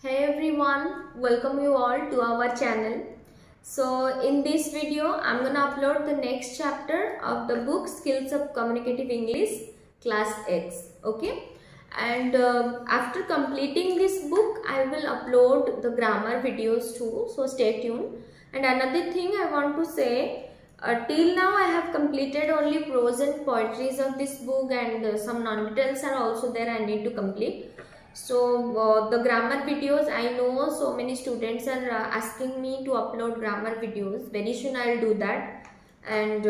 Hey everyone, welcome you all to our channel. So in this video, I'm gonna upload the next chapter of the book Skills of Communicative English Class X. Okay, and after completing this book, I will upload the grammar videos too. So stay tuned. And another thing I want to say, till now I have completed only prose and poetries of this book, and some non-details are also there I need to complete. So the grammar videos, I know so many students are asking me to upload grammar videos. Very soon I will do that, and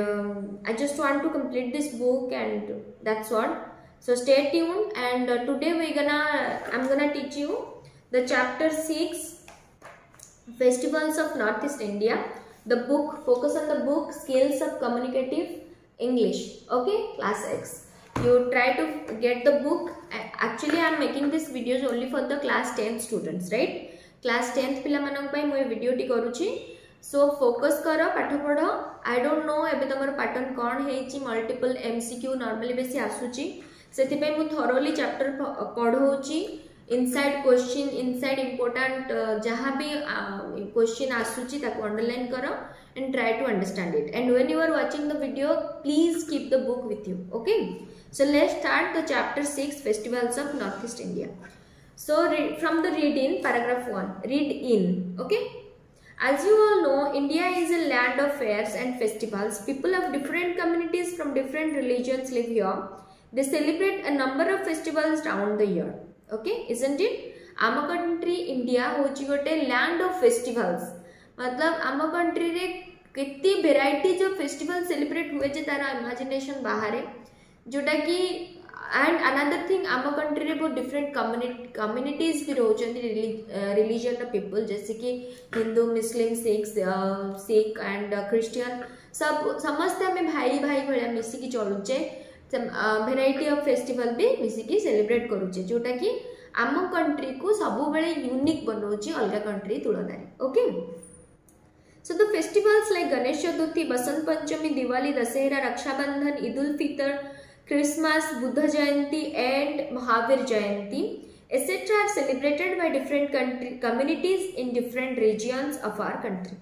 I just want to complete this book, and that's what. So stay tuned, and today I'm gonna teach you the chapter 6, Festivals of Northeast India. The book, focus on the book Skills of Communicative English. Okay, class X. You try to get the book. Actually I am making this videos only for the class 10 students, right? Class 10th पिला मानक पाई मो video T करूची. So focus करो, पाठ पढ़ो. I don't know एबे तमर pattern कौन हेची, मल्टीपल MCQ नॉर्मली बेसी आसुची, सेति पे मु थरोली चैप्टर पढ़ौची. इनसाइड क्वेश्चन, इनसाइड इंपोर्टेंट जहाँ भी क्वेश्चन आसुची ताको अंडरलाइन करो and try to understand it. And when you are watching the video, please keep the book with you. Okay, so let's start the chapter 6, Festivals of Northeast India. So from the read in, paragraph 1, read in. Okay, as you all know, India is a land of fairs and festivals. People of different communities from different religions live here. They celebrate a number of festivals round the year. Okay, isn't it? Our country India होची गोटे land of festivals. मतलब आम country रे कितनी varieties of festival celebrate हुए जे तारा imagination बाहर है, जोटा कि एंड अनदर थिंग आम कंट्री रे बहुत डिफरेंट कम्युनिटीज भी रोचंदी रिलीजन पीपल, जैसे कि हिंदू, मुस्लिम, सिख एंड क्रिश्चियन, सब समस्त आम भाई भाई भाया मिसिकी चलुचे. भेराइटी ऑफ फेस्टिवल भी मिसिकी सेलिब्रेट करुचे, जोटा कि आम कंट्री को सब बेले यूनिक बनाउची अलग कंट्री तुलना. Okay, so the festivals like Ganesh Chaturthi, Basant Panchami, Diwali, Dasehra, Raksha Bandhan, Eid ul Fitr, Christmas, Buddha Jayanti and Mahavir Jayanti etc. are celebrated by different communities in different regions of our country.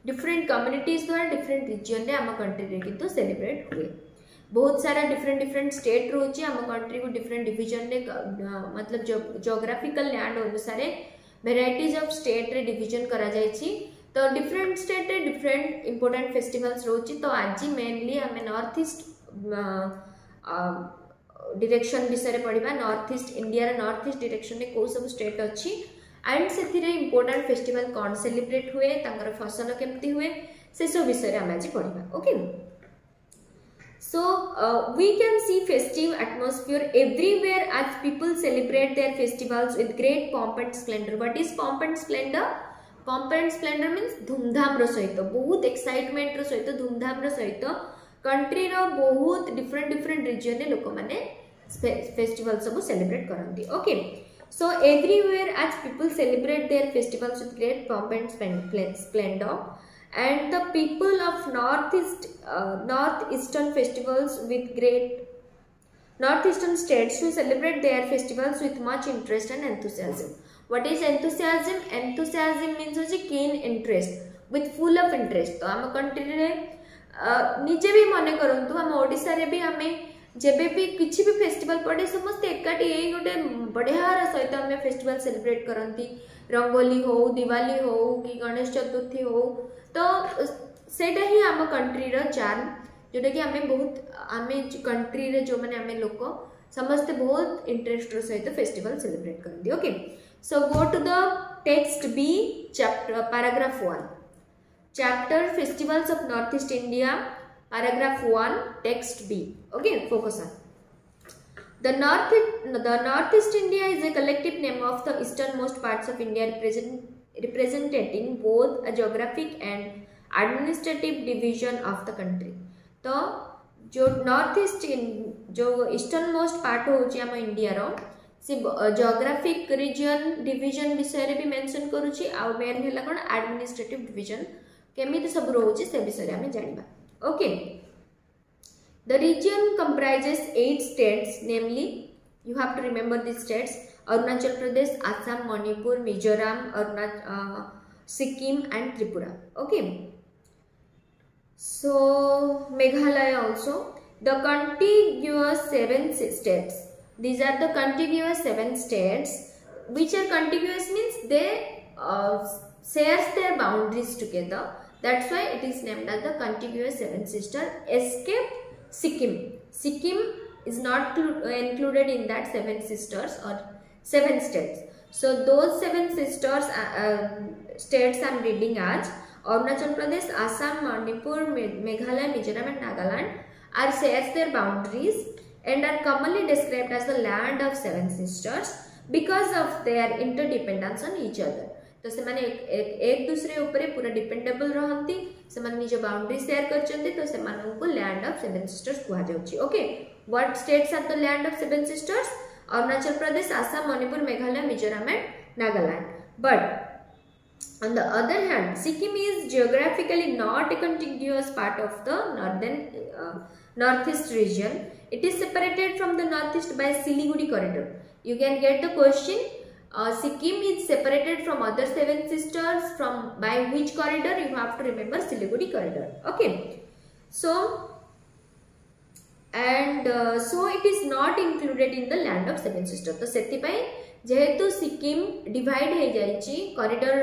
Different communities द्वारा different region रे आम country रे किंतु celebrate हुए. बहुत सारा different state रोची आम country को different division रे, मतलब geographical land अनुसार varieties of state रे division करा जायछि. तो डिफरेंट स्टेट रे डिफरेंट इंपोर्टेंट फेस्टिवल्स रोची. तो आज मेनली हमें नॉर्थ ईस्ट डायरेक्शन विषय रे पढ़िबा. नॉर्थ ईस्ट इंडिया रे नॉर्थ ईस्ट डायरेक्शन रे को सब स्टेट अछि एंड सेथि रे इंपोर्टेंट फेस्टिवल कोन सेलिब्रेट हुए, तांकर फसल केमती हुए, से सब विषय रे हम आज पढ़िबा. Okay, so we can see festive atmosphere everywhere as people celebrate their festivals with great pomp and splendor. What is pomp and splendor? pomp and splendor means धूमधाम रो सहित, बहुत एक्साइटमेंट रो सहित, धूमधाम रो सहित कंट्री रो बहुत डिफरेंट रीजन रे लोक माने फेस्टिवल सब सेलिब्रेट करंती. ओके, सो एवरीवेयर आज people celebrate their festivals with great pomp and splendor, and the people of northeastern festivals with great northeastern states to celebrate their festivals with much interest and enthusiasm. What is enthusiasm? Enthusiasm means होची keen interest, with full of interest. तो आम country रे निजे भी मने करंतु आम ओडिसा रे भी आमे जेबे भी किछि भी फेस्टिवल पड़े समस्त एकाटी एई गोटे बढ़िया सहित आमे फेस्टिवल सेलिब्रेट करंती. रंगोली हो, दिवाली हो कि गणेश चतुर्थी हो, तो सेटा ही आम कंट्री रो चार्म, जोटा कि आमे बहुत आमे कंट्री रे जो माने आमे लोक समस्त बहुत इंटरेस्ट रो सहित फेस्टिवल सेलिब्रेट करंती. Okay, so go to the text B, chapter paragraph 1, chapter Festivals of Northeast India, paragraph 1, text B. Okay, focus on the Northeast India is a collective name of the easternmost parts of India, representing both a geographic and administrative division of the country. तो जो north east जो eastern most part होची आम India रो से geographic reason division विषय रे भी mention करूची. आ मेन हैला कोन एडमिनिस्ट्रेटिव डिवीजन केमिति सब रोची से विषय रे हम जानिबा. Okay, the region comprises 8 states, namely you have to remember these states: Arunachal Pradesh, Assam, Manipur, Mizoram, Sikkim and Tripura. Okay. So Meghalaya also. The contiguous 7 states. These are the contiguous 7 states. Which are contiguous means they shares their boundaries together. That's why it is named as the contiguous 7 sisters. Escape Sikkim. Sikkim is not included in that 7 sisters or 7 states. So those 7 sisters states I am reading as Arunachal Pradesh, Assam, Manipur, Meghalaya, Mizoram and Nagaland are shares their boundaries and are commonly described as the land of 7 sisters because of their interdependence on each other. तो से माने एक दूसरे ऊपर पूरा dependable रहंती, से माने निज बाउंड्री शेयर करचंती, तो से माने को लैंड ऑफ 7 सिस्टर्स कुहा जाउची. Okay, what states are the land of 7 sisters? Arunachal Pradesh, Assam, Manipur, Meghalaya, Mizoram and Nagaland. But on the other hand, Sikkim is geographically not a contiguous part of the northeast region. It is separated from the northeast by Siliguri corridor. You can get the question. Sikkim is separated from other 7 sisters from by which corridor? You have to remember Siliguri corridor. Okay. So so it is not included in the land of 7 sisters. तो सेति पाई जेहेतु Sikkim divide हो जाइछि corridor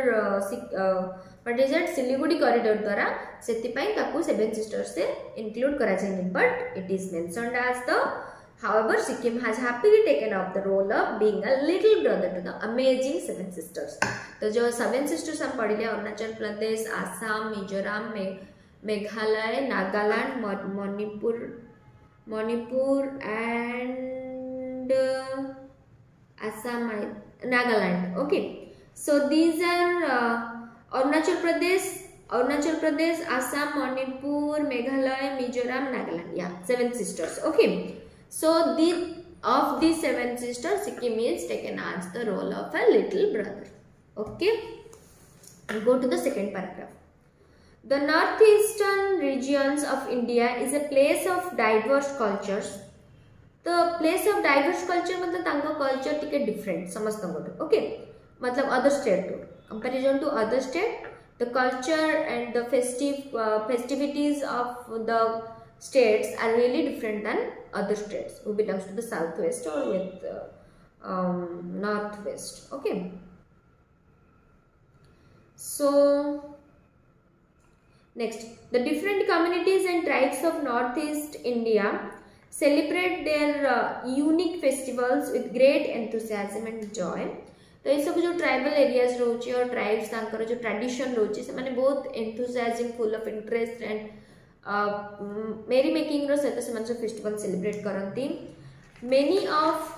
what is that Siliguri corridor द्वारा सेति पाई ताकू 7 sisters से include करा जाय. But it is mentioned as the however Sikkim has happily taken up the role of being a little brother to the amazing 7 sisters. तो जो 7 sisters हम पढ़ी ले Arunachal Pradesh, Assam, Mizoram, Meghalaya, Nagaland, Manipur and Assam, Nagaland. Okay, so these are Arunachal Pradesh, Assam, Manipur, Meghalaya, Mizoram, Nagaland. Yeah, 7 sisters. Okay, so of these 7 sisters, Sikkim is taken as the role of a little brother. Okay, we'll go to the second paragraph. The northeastern regions of India is a place of diverse cultures. The place of diverse culture मतलब तांका culture टिके different समझता हूँ. Okay, मतलब other state to comparison to other state, the culture and the festivities of the states are really different than other states who belongs to the southwest or with northwest. Okay, so next, the different communities and tribes of northeast India celebrate their unique festivals with great enthusiasm and joy. तो ये सब जो tribal areas रोचे और tribes तांकर जो tradition रोचे से माने बहुत enthusiasm full of interest and मेरी मेकिंग रो सहित से फेस्टिवल सेलिब्रेट करती. Many of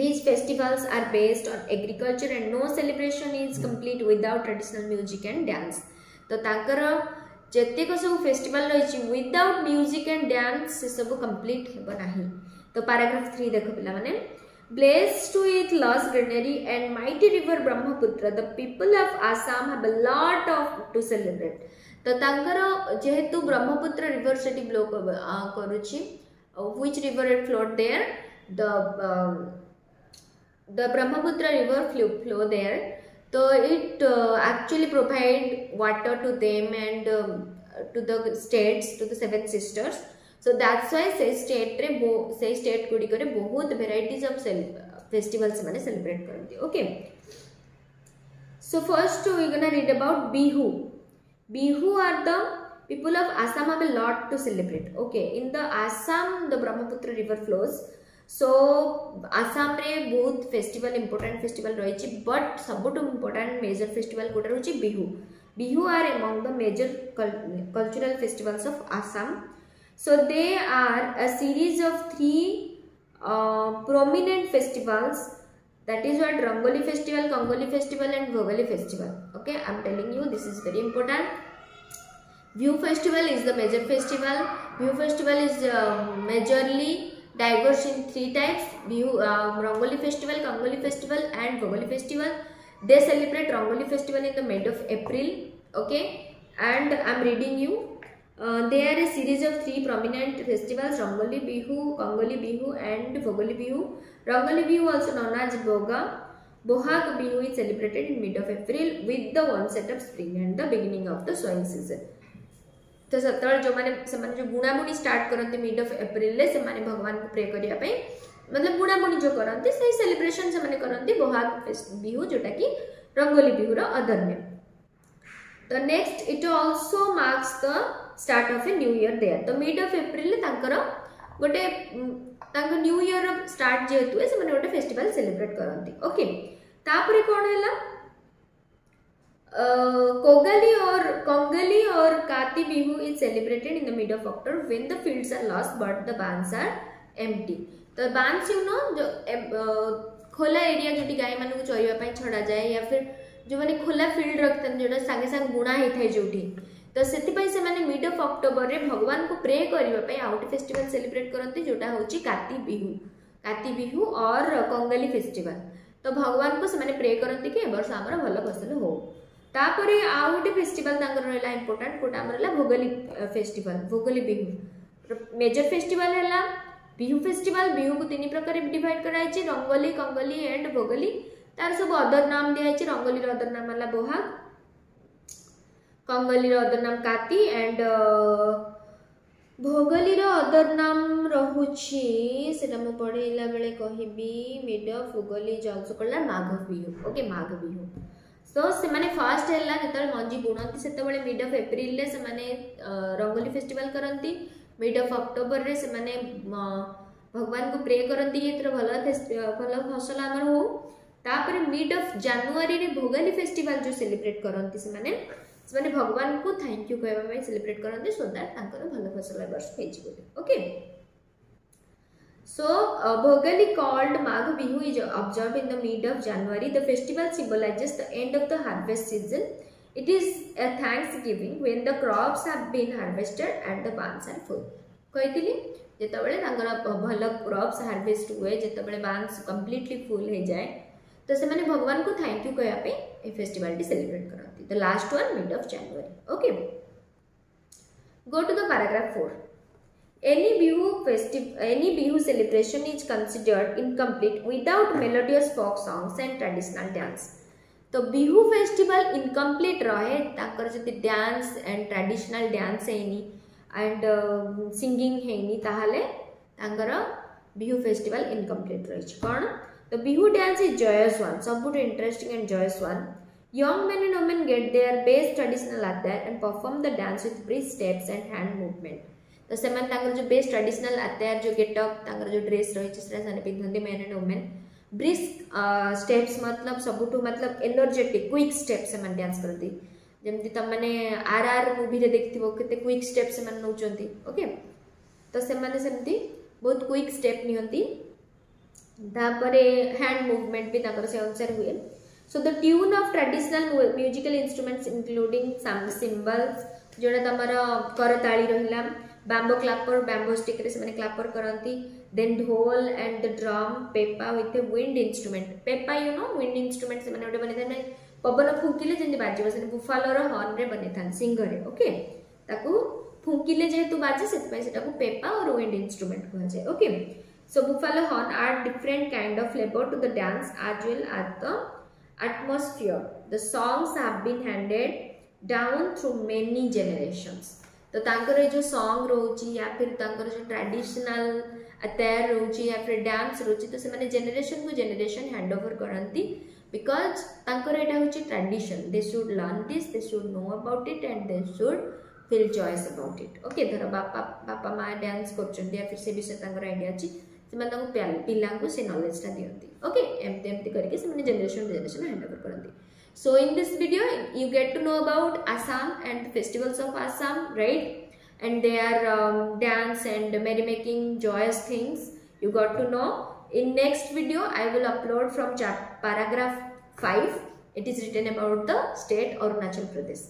these festivals are based on agriculture and no celebration is complete without traditional music and dance. तो तांकर जेतेक सब फेस्टिवल रही विदाउट म्यूजिक एंड डांस से सब कंप्लीट हेबो नाही. तो पैराग्राफ 3 देखो पिला माने blessed with lush greenery and mighty river Brahmaputra, the people of Assam have a lot of to celebrate. तो तांकर जेहेतु ब्रह्मपुत्र रिवर सेटी ब्लो करूची, which river it flowed there? The Brahmaputra river flow there. So it actually provide water to them and to the states, to the 7 sisters. So that's why say state गुडी करे बहुत varieties of festivals माने celebrate करते. Okay. So first we're gonna read about Bihu. Bihu are the people of Assam have a lot to celebrate. Okay. In the Assam, the Brahmaputra river flows. So Assam रे बहुत festival important festival रही, but सबुठ important major festival कोटा रही Bihu. Bihu are among the major cultural festivals of Assam. So they are a series of 3 prominent festivals. That is what Rangoli festival, Kangoli festival and Bhogali festival. Okay, I am telling you this is very important. Bihu festival is the major festival. Bihu festival is majorly diverse in 3 types: Bihu, Rangoli festival, Kangoli festival and Bhogali festival. They celebrate Rangoli festival in the mid of April. Okay, and I am reading you There are a series of 3 prominent festivals: Rangoli Bihu, Kongoli Bihu and Bhogoli Bihu. Rangoli Bihu, also known as Boga. Bohag Bihu is celebrated in mid of April with the onset of spring and the beginning of the sowing season. तो सतल जो माने जो बुणाबुणी start करते mid of April ले से माने भगवान को प्रे करिया पे मतलब बुणाबुणी जो करते से सेलिब्रेशन से माने करते बोहाग बिहू जोटा कि रंगोली बिहू रो अदर नेम. तो next it also marks the start of a new year there. तो मिड ऑफ एप्रिल ले तांकर गोटे तांको न्यू ईयर स्टार्ट जेतु से माने गोटे फेस्टिवल सेलिब्रेट करते. ओके तापरे कोन हैला Kongali or Kati Bihu is celebrated in the mid of October when the fields are lost but the barns are empty. तो barns you know जो खोला एरिया जोटी गाय मानू को चरिया ପାଇଁ छड़ा जाए या फिर जो माने खोला फील्ड रखते हैं जोटा संगे संग बुणा ही थे जोटी तो सेति पई से माने मिड ऑफ अक्टोबर रे भगवान को प्रे करिया ପାଇଁ आउट फेस्टिवल सेलिब्रेट करते जोटा होची काती बिहू और कोंगली फेस्टिवल. तो भगवान को से माने प्रे करते कि ए वर्ष हमर भलो फसल हो. तापरे आउ गोटे फेस्टिवल तांकर रहला इंपोर्टेंट कोटा हमर रहला भोगली फेस्टिवल भोगली बिहू. मेजर फेस्टिवल हैला बिहू फेस्टिवल. बिहू को 3 प्रकार डिवाइड कराई छि रंगोली कंगोली एंड भोगली. तार सब अदर नाम दिया छि. रंगोली रो अदर नाम हला बोहाग, कंगोली रो अदर नाम काती एंड भोगली रो अदर नाम रहुछि सेटा म पढेला बेले कहिबी mid of Bhogali is also called Magh Bihu. Okay Magh Bihu. तो से माने फर्स्ट हैला जतल मंजी बुणंती सेते बेले मिड ऑफ एप्रिल ले से माने रंगोली फेस्टिवल करंती. मिड ऑफ अक्टोबर रे से माने भगवान को प्रे करंती एतर भलो फसल हमर हो. तापर मिड ऑफ जनवरी रे भोगाली फेस्टिवल जो सेलिब्रेट करंती से माने भगवान को थैंक यू कहबा में सेलिब्रेट करंती सो दैट तांकर भलो फसल वर्ष हेछि बोली. Okay so Bhogali called Magh Bihu is observed in the mid of January. The festival symbolizes the end of the harvest season. It is a thanksgiving when the crops have been harvested and the barns are full. कहितली जेतबेले तांकर भलो crops harvest हुए जेतबेले Barnes completely full हो जाए तो से माने भगवान को थैंक यू कहया पे ए फेस्टिवल डी सेलिब्रेट करंती. The last one mid of January. Okay go to the paragraph 4. Any Bihu celebration is considered incomplete without melodious folk songs and traditional dance. तो बिहू फेस्टिवल इनकम्प्लीट रहे ताकर जति डांस एंड ट्रेडिशनल डांस हेनी and singing हेनी ताहले ताकर Bihu festival incomplete रही छि. कोन तो Bihu dance is joyous one सबुट interesting and joyous one. Young men and women get their best traditional attire and perform the dance with brisk steps and hand movement. तो सेमान तांकर जो बेस्ट ट्रेडिशनल अटायर जो गेटअप तांकर जो dress रही से पिंधती men and women. Brisk steps मतलब सबुठू मतलब एनर्जेटिक क्विक स्टेप से मन डांस करती जेमती तम माने आरआर मूवी रे देखथिबो केते क्विक स्टेप से मन नउचंती. ओके तो से माने सेमती बहुत क्विक स्टेप नियंती. तापरे हैंड मूवमेंट भी तांकर से अनुसार हुए. So the tune of traditional musical instruments including some cymbals जोड़ा तमरा करताली रहिला, बैम्बो क्लैपर बैम्बो स्टिक रे से माने क्लैपर करंती. देन ढोल and the drum, Peppa with a wind instrument. Peppa you know wind instrument से माने ओटे बने थाने पवन फुंकिले जेंति बाजिबो से बुफालो रो हॉर्न रे बने थान सिंग रे. ओके ताकू फुंकिले जेतु बाजे सेत पय सेटाकू पेपा और विंड इंस्ट्रूमेंट कहै छै. Okay so buffalo horn are different kind of flavour to the dance as well as the atmosphere. The songs have been handed down through many generations. तो तांकर जो सॉन्ग रोची या फिर तांकर जो ट्रेडिशनल अटायर रोची या फिर डांस रोची तो से माने जनरेशन को जनरेशन हैंड ओवर करंती बिकॉज तांकर एटा होची tradition. They should learn this, they should know about it and they should feel joyous about it. Okay धर बापा माँ डांस करछंती या फिर से विषय तांकर आइडिया अछि से माने पिला को से नॉलेज ता दियंती. ओके एमते एमते करके से माने जनरेशन जनरेशन हैंड ओवर करंती. So in this video you get to know about Assam and the festivals of Assam, right? And their dance and merrymaking, joyous things you got to know. In next video I will upload from paragraph 5. It is written about the state Arunachal Pradesh.